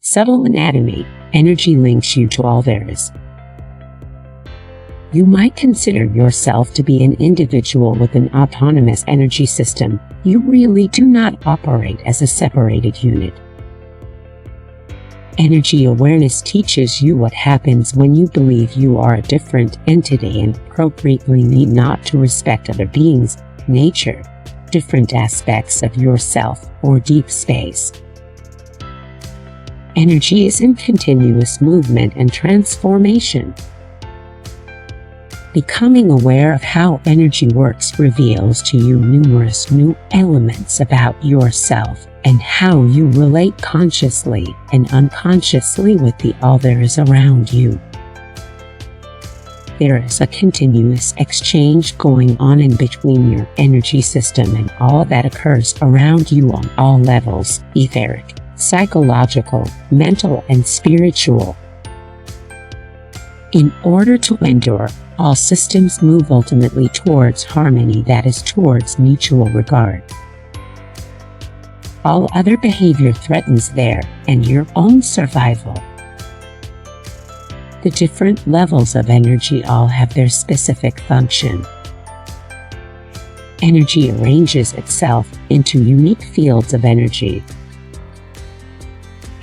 Subtle anatomy. Energy links you to all there is. You might consider yourself to be an individual with an autonomous energy system. You really do not operate as a separated unit. Energy awareness teaches you what happens when you believe you are a different entity and appropriately need not to respect other beings, nature, different aspects of yourself, or deep space. Energy is in continuous movement and transformation. Becoming aware of how energy works reveals to you numerous new elements about yourself and how you relate consciously and unconsciously with the all there is around you. There is a continuous exchange going on in between your energy system and all that occurs around you on all levels: etheric, psychological, mental, and spiritual. In order to endure, all systems move ultimately towards harmony, that is, towards mutual regard. All other behavior threatens their and your own survival. The different levels of energy all have their specific function. Energy arranges itself into unique fields of energy.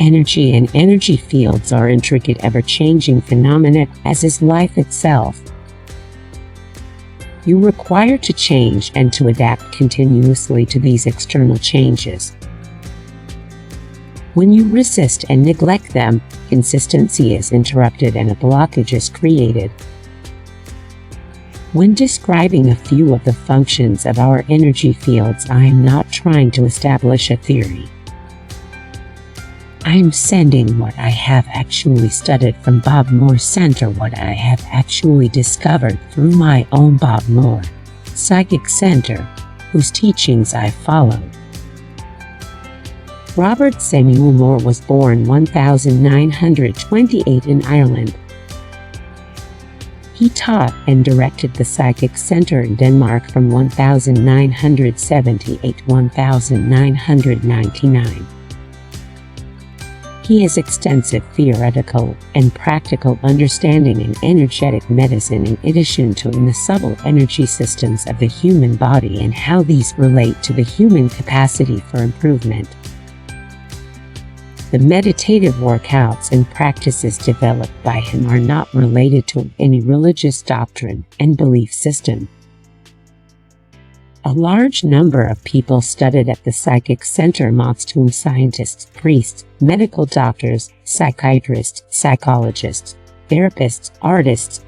Energy and energy fields are intricate, ever-changing phenomena, as is life itself. You require to change and to adapt continuously to these external changes. When you resist and neglect them, consistency is interrupted and a blockage is created. When describing a few of the functions of our energy fields, I am not trying to establish a theory. I am sending what I have actually studied from Bob Moore Center, what I have actually discovered through my own Bob Moore Psychic Center, whose teachings I follow. Robert Samuel Moore was born 1928 in Ireland. He taught and directed the Psychic Center in Denmark from 1978 to 1999. He has extensive theoretical and practical understanding in energetic medicine, in addition to in the subtle energy systems of the human body and how these relate to the human capacity for improvement. The meditative workouts and practices developed by him are not related to any religious doctrine and belief system. A large number of people studied at the Psychic Center, amongst whom scientists, priests, medical doctors, psychiatrists, psychologists, therapists, artists,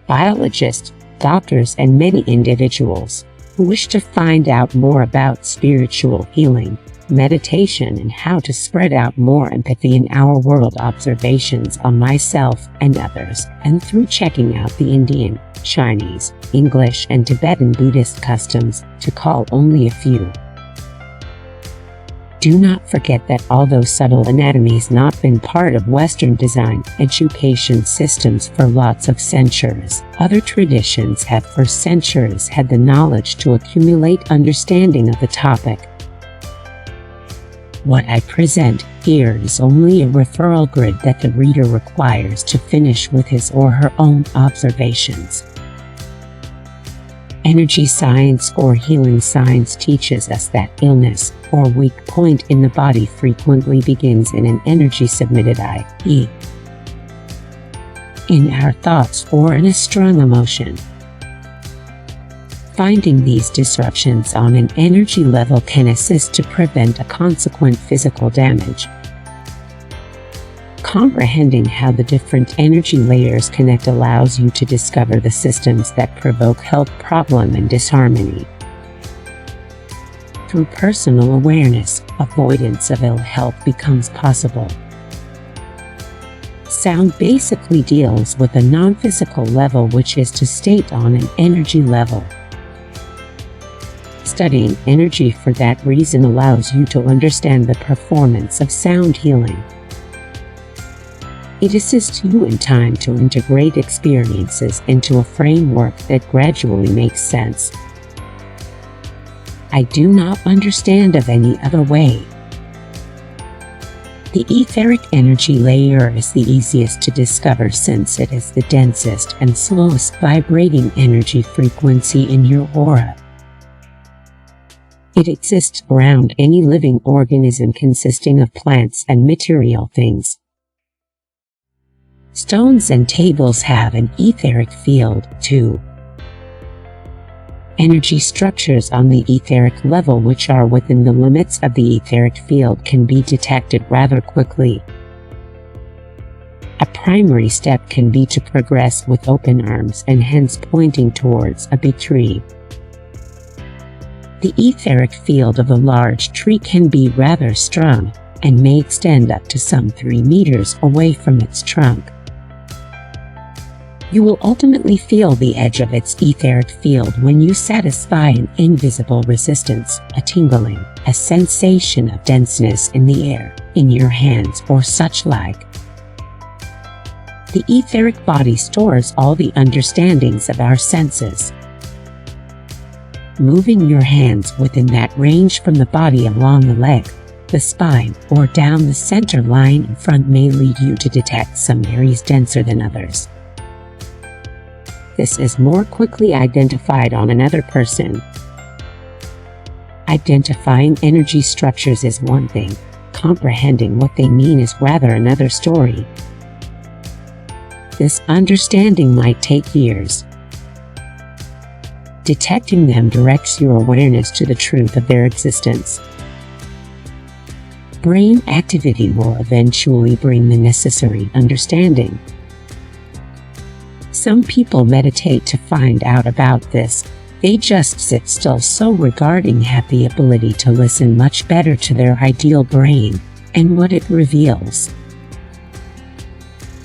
biologists, doctors, and many individuals who wish to find out more about spiritual healing, meditation, and how to spread out more empathy in our world. Observations on myself and others, and through checking out the Indian, Chinese, English, and Tibetan Buddhist customs, to call only a few. Do not forget that although subtle anatomy has not been part of Western design education systems for lots of centuries, other traditions have for centuries had the knowledge to accumulate understanding of the topic. What I present here is only a referral grid that the reader requires to finish with his or her own observations. Energy science or healing science teaches us that illness or weak point in the body frequently begins in an energy submitted, i.e., in our thoughts or in a strong emotion. Finding these disruptions on an energy level can assist to prevent a consequent physical damage. Comprehending how the different energy layers connect allows you to discover the systems that provoke health problem and disharmony. Through personal awareness, avoidance of ill health becomes possible. Sound basically deals with a non-physical level, which is to state on an energy level. Studying energy for that reason allows you to understand the performance of sound healing. It assists you in time to integrate experiences into a framework that gradually makes sense. I do not understand of any other way. The etheric energy layer is the easiest to discover since it is the densest and slowest vibrating energy frequency in your aura. It exists around any living organism consisting of plants and material things. Stones and tables have an etheric field, too. Energy structures on the etheric level which are within the limits of the etheric field can be detected rather quickly. A primary step can be to progress with open arms and hence pointing towards a big tree. The etheric field of a large tree can be rather strong and may extend up to some 3 meters away from its trunk. You will ultimately feel the edge of its etheric field when you satisfy an invisible resistance, a tingling, a sensation of denseness in the air, in your hands or such like. The etheric body stores all the understandings of our senses. Moving your hands within that range from the body along the leg, the spine, or down the center line in front may lead you to detect some areas denser than others. This is more quickly identified on another person. Identifying energy structures is one thing, comprehending what they mean is rather another story. This understanding might take years. Detecting them directs your awareness to the truth of their existence. Brain activity will eventually bring the necessary understanding. Some people meditate to find out about this. They just sit still, so regarding have the ability to listen much better to their ideal brain and what it reveals.